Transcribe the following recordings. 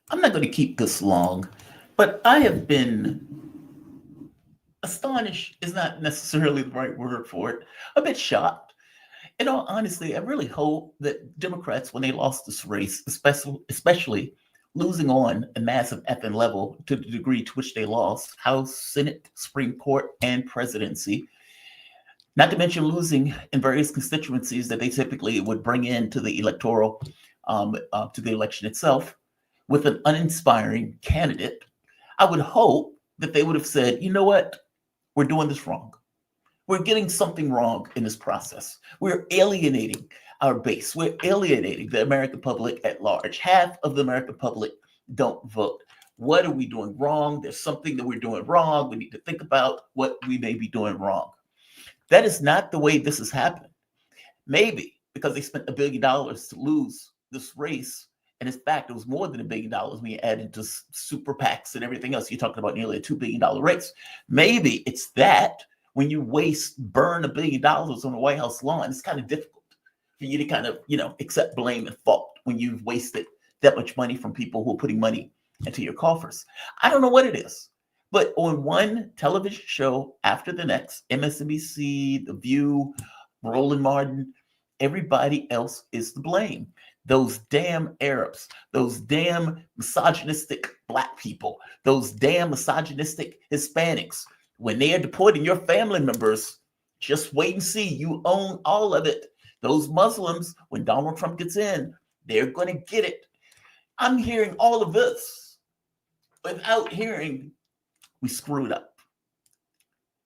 I'm not going to keep this long, but I have been astonished, is not necessarily the right word for it, a bit shocked. In all honesty, I really hope that Democrats, when they lost this race, especially losing on a massive effing level to the degree to which they lost House, Senate, Supreme Court, and presidency, not to mention losing in various constituencies that they typically would bring into the electoral, to the election itself, with an uninspiring candidate, I would hope that they would have said, you know what, we're doing this wrong. We're getting something wrong in this process. We're alienating our base. We're alienating the American public at large. Half of the American public don't vote. What are we doing wrong? There's something that we're doing wrong. We need to think about what we may be doing wrong. That is not the way this has happened. Maybe because they spent $1 billion to lose this race. And in fact, it was more than $1 billion when you add into super PACs and everything else. You're talking about nearly a $2 billion race. Maybe it's that when you burn $1 billion on the White House lawn, it's kind of difficult for you to kind of, accept blame and fault when you've wasted that much money from people who are putting money into your coffers. I don't know what it is. But on one television show after the next, MSNBC, The View, Roland Martin, everybody else is to blame. Those damn Arabs, those damn misogynistic Black people, those damn misogynistic Hispanics. When they are deporting your family members, just wait and see. You own all of it. Those Muslims, when Donald Trump gets in, they're going to get it. I'm hearing all of this without hearing we screwed up.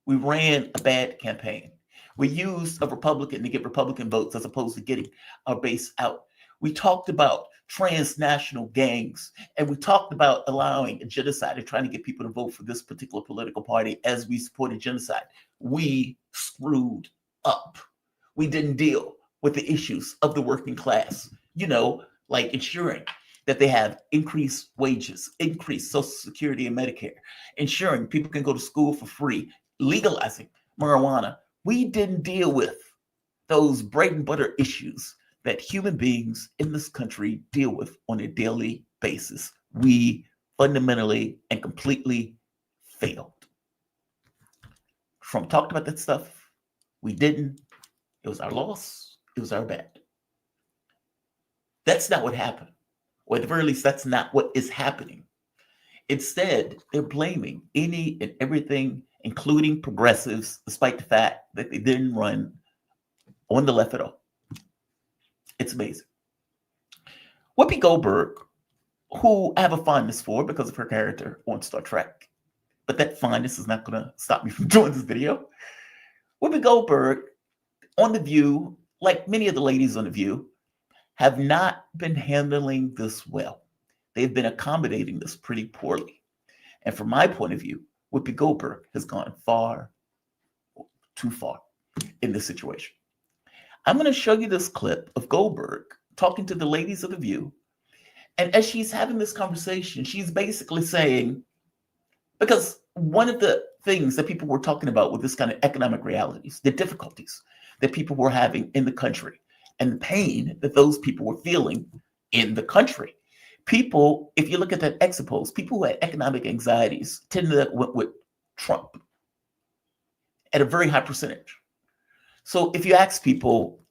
We ran a bad campaign. We used a Republican to get Republican votes as opposed to getting our base out. We talked about transnational gangs, and we talked about allowing a genocide and trying to get people to vote for this particular political party as we supported genocide. We screwed up. We didn't deal with the issues of the working class, like ensuring that they have increased wages, increased Social Security and Medicare, ensuring people can go to school for free, legalizing marijuana. We didn't deal with those bread and butter issues that human beings in this country deal with on a daily basis. We fundamentally and completely failed. Trump talked about that stuff. We didn't. It was our loss. It was our bad. That's not what happened. Or at the very least, that's not what is happening. Instead, they're blaming any and everything, including progressives, despite the fact that they didn't run on the left at all. It's amazing. Whoopi Goldberg, who I have a fondness for because of her character on Star Trek, but that fondness is not going to stop me from doing this video. Whoopi Goldberg on The View, like many of the ladies on The View, have not been handling this well. They've been accommodating this pretty poorly. And from my point of view, Whoopi Goldberg has gone far, too far in this situation. I'm going to show you this clip of Goldberg talking to the ladies of The View. And as she's having this conversation, she's basically saying, because one of the things that people were talking about with this kind of economic realities, the difficulties that people were having in the country, and the pain that those people were feeling in the country. People, if you look at that exit polls, people who had economic anxieties tended to went with Trump at a very high percentage. So if you ask people,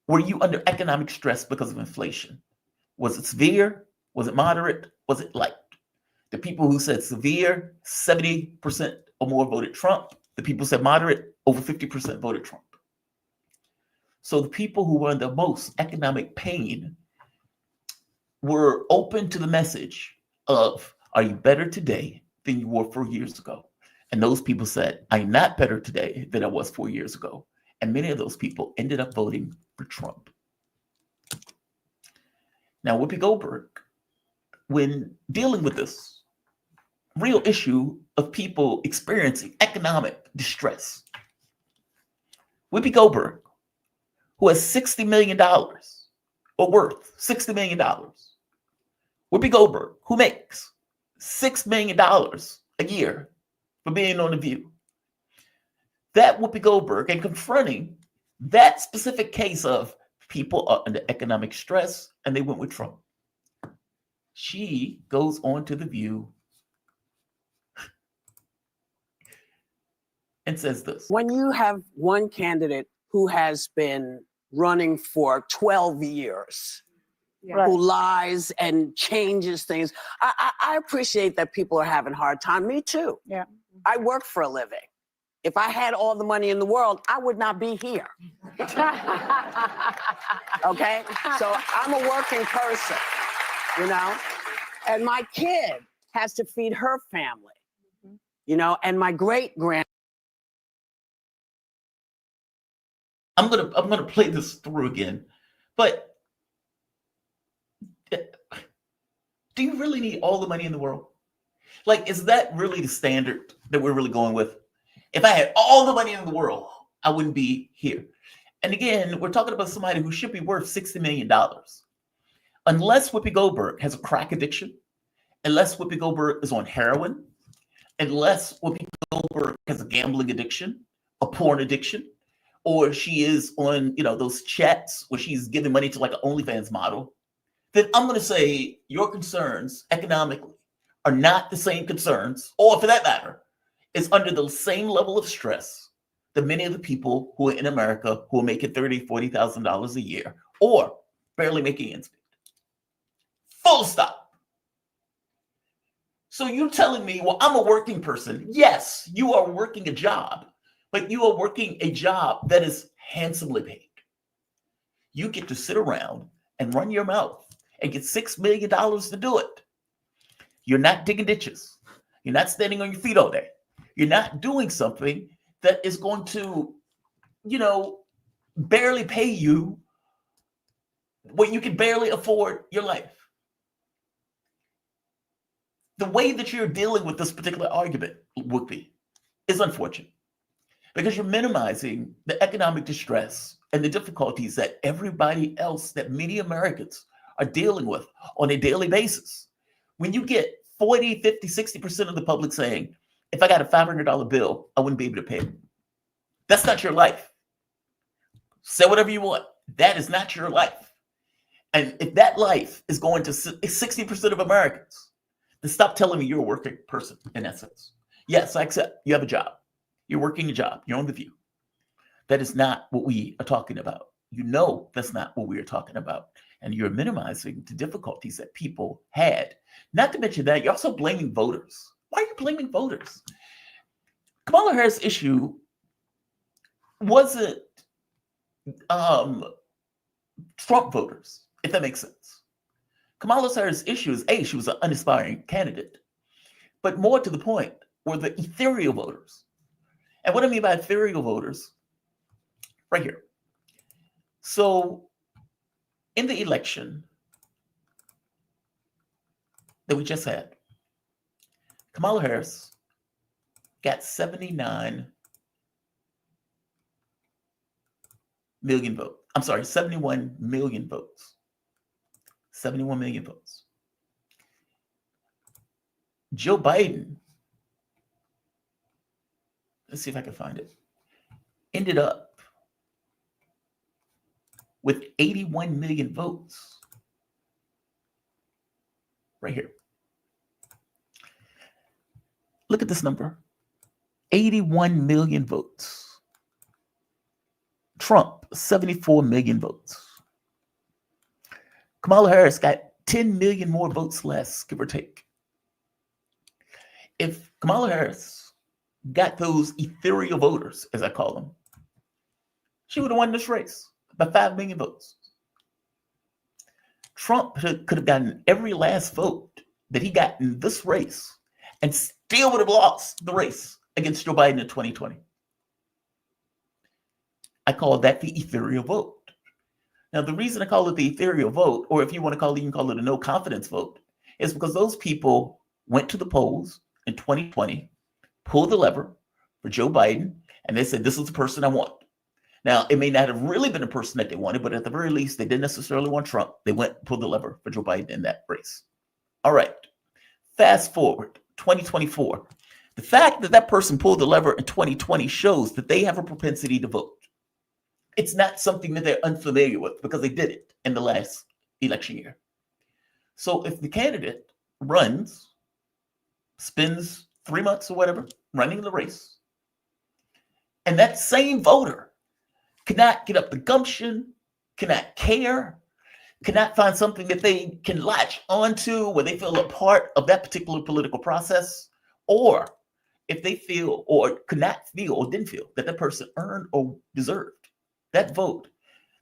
were you under economic stress because of inflation? Was it severe? Was it moderate? Was it light? The people who said severe, 70% or more voted Trump. The people who said moderate, over 50% voted Trump. So the people who were in the most economic pain were open to the message of, are you better today than you were 4 years ago? And those people said, I'm not better today than I was 4 years ago. And many of those people ended up voting for Trump. Now, Whoopi Goldberg, when dealing with this real issue of people experiencing economic distress, Whoopi Goldberg, who has $60 million or worth $60 million. Whoopi Goldberg, who makes $6 million a year for being on The View. That Whoopi Goldberg, and confronting that specific case of people are under economic stress and they went with Trump. She goes on to The View and says this. When you have one candidate who has been running for 12 years, who lies and changes things, I appreciate that people are having a hard time. Me too. Yeah. I work for a living. If I had all the money in the world, I would not be here. Okay? So I'm a working person, you know? And my kid has to feed her family, you know, and my great-grand. I'm gonna play this through again, but do you really need all the money in the world? Like, is that really the standard that we're really going with? If I had all the money in the world, I wouldn't be here. And again, we're talking about somebody who should be worth $60 million. Unless Whoopi Goldberg has a crack addiction, unless Whoopi Goldberg is on heroin, unless Whoopi Goldberg has a gambling addiction, a porn addiction, or she is on, you know, those chats where she's giving money to like an OnlyFans model, then I'm going to say your concerns economically are not the same concerns, or for that matter, is under the same level of stress that many of the people who are in America who are making $30,000, $40,000 a year or barely making ends meet. Full stop. So you're telling me, well, I'm a working person. Yes, you are working a job, but you are working a job that is handsomely paid. You get to sit around and run your mouth and get $6 million to do it. You're not digging ditches. You're not standing on your feet all day. You're not doing something that is going to, you know, barely pay you when you can barely afford your life. The way that you're dealing with this particular argument, Whoopi, is unfortunate because you're minimizing the economic distress and the difficulties that everybody else, that many Americans are dealing with on a daily basis. When you get 40, 50, 60% of the public saying, if I got a $500 bill, I wouldn't be able to pay it. That's not your life. Say whatever you want. That is not your life. And if that life is going to 60% of Americans, then stop telling me you're a working person in that sense. Yes, I accept you have a job. You're working a job. You're on The View. That is not what we are talking about. You know that's not what we are talking about. And you're minimizing the difficulties that people had. Not to mention that, you're also blaming voters. Why are you blaming voters? Kamala Harris' issue wasn't Trump voters, if that makes sense. Kamala Harris' issue is, A, she was an uninspiring candidate. But more to the point were the ethereal voters. And what I mean by ethereal voters, right here. So in the election that we just had, Kamala Harris got 79 million votes. I'm sorry, 71 million votes. 71 million votes. Joe Biden, let's see if I can find it, ended up with 81 million votes. Right here. Look at this number. 81 million votes. Trump, 74 million votes. Kamala Harris got 10 million more votes less, give or take. If Kamala Harris got those ethereal voters, as I call them, she would have won this race by 5 million votes. Trump could have gotten every last vote that he got in this race and still would have lost the race against Joe Biden in 2020. I call that the ethereal vote. Now, the reason I call it the ethereal vote, or if you want to call it, you can call it a no confidence vote, is because those people went to the polls in 2020, pulled the lever for Joe Biden, and they said, this is the person I want. Now, it may not have really been a person that they wanted, but at the very least, they didn't necessarily want Trump. They went and pulled the lever for Joe Biden in that race. All right. Fast forward, 2024. The fact that that person pulled the lever in 2020 shows that they have a propensity to vote. It's not something that they're unfamiliar with because they did it in the last election year. So if the candidate runs, spends 3 months or whatever running the race, and that same voter cannot get up the gumption, cannot care, cannot find something that they can latch onto where they feel a part of that particular political process, or if they feel or could not feel or didn't feel that that person earned or deserved that vote,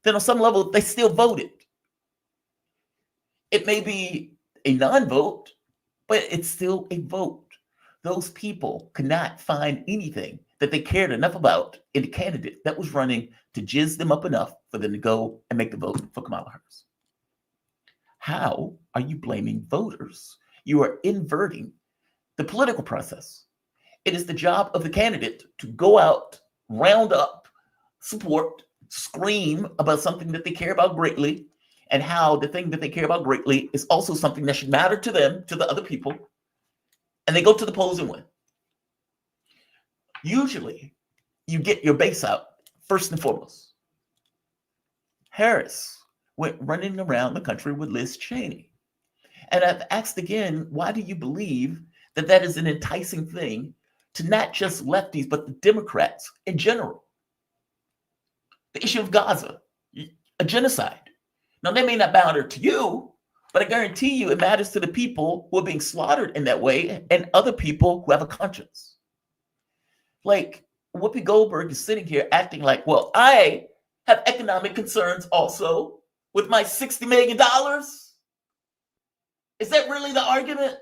then on some level they still voted. It may be a non-vote, but it's still a vote. Those people could not find anything that they cared enough about in the candidate that was running to jizz them up enough for them to go and make the vote for Kamala Harris. How are you blaming voters? You are inverting the political process. It is the job of the candidate to go out, round up, support, scream about something that they care about greatly, and how the thing that they care about greatly is also something that should matter to them, to the other people, and they go to the polls and win. Usually, you get your base out first and foremost. Harris went running around the country with Liz Cheney. And I've asked again, why do you believe that that is an enticing thing to not just lefties, but the Democrats in general? The issue of Gaza, a genocide. Now, that may not matter to you, but I guarantee you it matters to the people who are being slaughtered in that way and other people who have a conscience. Like Whoopi Goldberg is sitting here acting like, well, I have economic concerns also with my $60 million. Is that really the argument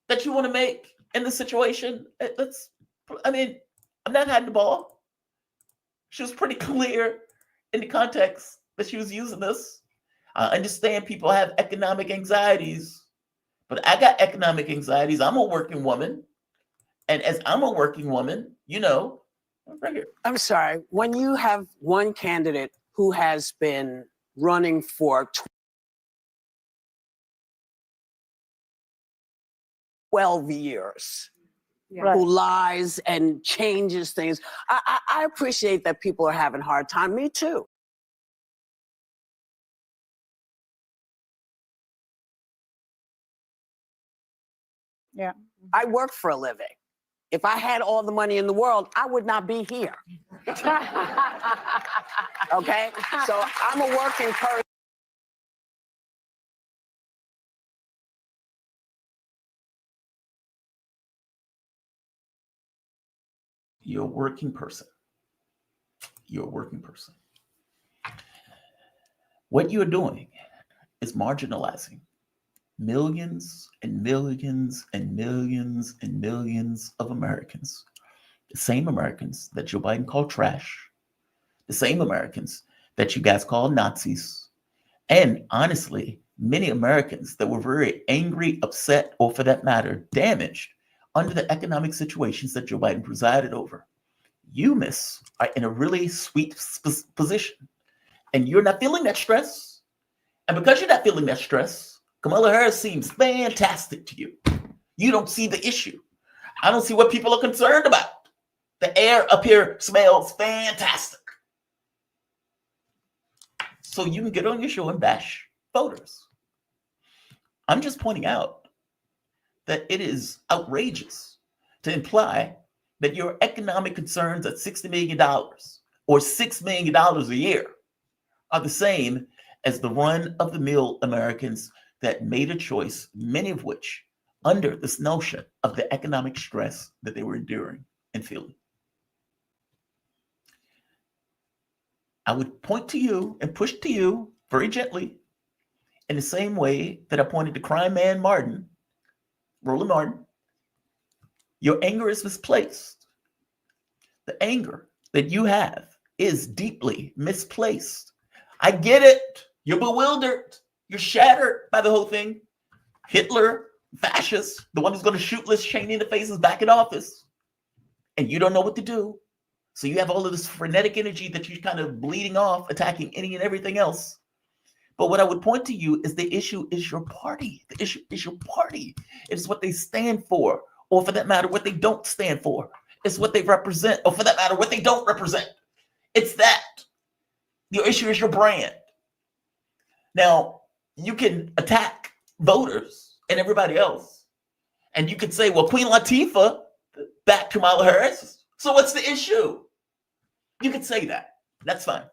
that you want to make in this situation? I'm not hiding the ball. She was pretty clear in the context that she was using this. I understand people have economic anxieties, but I got economic anxieties. I'm a working woman. And as I'm a working woman, right here. I'm sorry. When you have one candidate who has been running for 12 years, who lies and changes things, I appreciate that people are having a hard time. Me too. Yeah. I work for a living. If I had all the money in the world, I would not be here. Okay? So I'm a working person. You're a working person. You're a working person. What you're doing is marginalizing millions and millions and millions and millions of Americans. The same Americans that Joe Biden called trash. The same Americans that you guys call Nazis. And honestly, many Americans that were very angry, upset, or for that matter, damaged under the economic situations that Joe Biden presided over. You, miss, are in a really sweet position. And you're not feeling that stress. And because you're not feeling that stress, Kamala Harris seems fantastic to you. You don't see the issue. I don't see what people are concerned about. The air up here smells fantastic. So you can get on your show and bash voters. I'm just pointing out that it is outrageous to imply that your economic concerns at $60 million or $6 million a year are the same as the run-of-the-mill Americans that made a choice, many of which under this notion of the economic stress that they were enduring and feeling. I would point to you and push to you very gently in the same way that I pointed to crime man Martin, Roland Martin. Your anger is misplaced. The anger that you have is deeply misplaced. I get it. You're bewildered. You're shattered by the whole thing. Hitler, fascist, the one who's going to shoot Liz Cheney in the face is back in office. And you don't know what to do. So you have all of this frenetic energy that you're kind of bleeding off, attacking any and everything else. But what I would point to you is the issue is your party. The issue is your party. It's what they stand for, or for that matter, what they don't stand for. It's what they represent, or for that matter, what they don't represent. It's that. Your issue is your brand. Now, you can attack voters and everybody else. And you could say, well, Queen Latifah backed Kamala Harris. So what's the issue? You could say that. That's fine.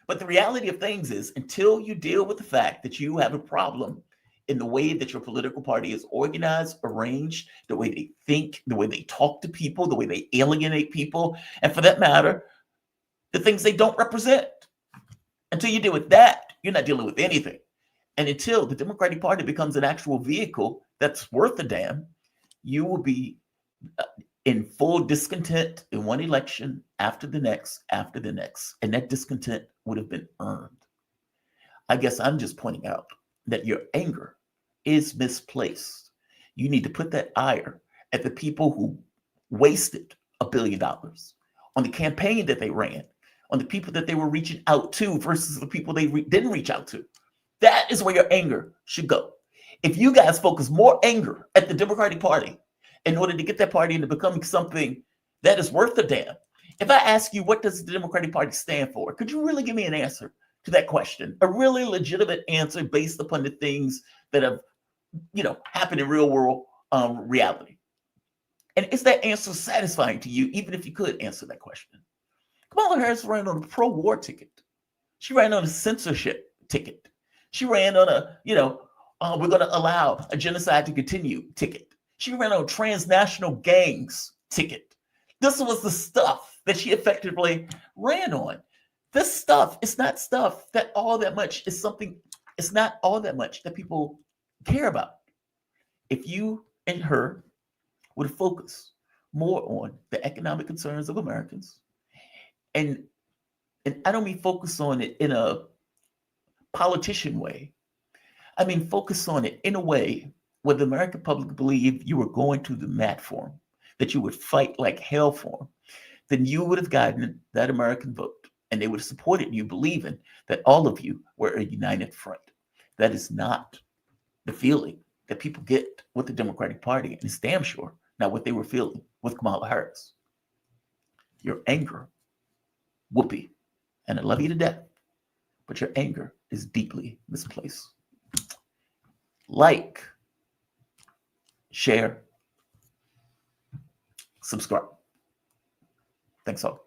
But the reality of things is, until you deal with the fact that you have a problem in the way that your political party is organized, arranged, the way they think, the way they talk to people, the way they alienate people, and for that matter, the things they don't represent. Until you deal with that, you're not dealing with anything. And until the Democratic Party becomes an actual vehicle that's worth a damn, you will be in full discontent in one election after the next, and that discontent would have been earned. I guess I'm just pointing out that your anger is misplaced. You need to put that ire at the people who wasted $1 billion on the campaign that they ran, on the people that they were reaching out to versus the people they didn't reach out to. That is where your anger should go. If you guys focus more anger at the Democratic Party in order to get that party into becoming something that is worth a damn. If I ask you, what does the Democratic Party stand for? Could you really give me an answer to that question? A really legitimate answer based upon the things that have, happened in real world reality. And is that answer satisfying to you, even if you could answer that question? Kamala Harris ran on a pro-war ticket. She ran on a censorship ticket. She ran on a, we're going to allow a genocide to continue ticket. She ran on transnational gangs ticket. This was the stuff that she effectively ran on. This stuff is not stuff that all that much is something, it's not all that much that people care about. If you and her would focus more on the economic concerns of Americans, and I don't mean focus on it in a politician way. I mean focus on it in a way where the American public believed you were going to the mat for them, that you would fight like hell for them, then you would have gotten that American vote, and they would have supported you, believing that all of you were a united front. That is not the feeling that people get with the Democratic Party, and it's damn sure not what they were feeling with Kamala Harris. Your anger, Whoopi, and I love you to death, but your anger is deeply misplaced. Like, share, subscribe. Thanks all.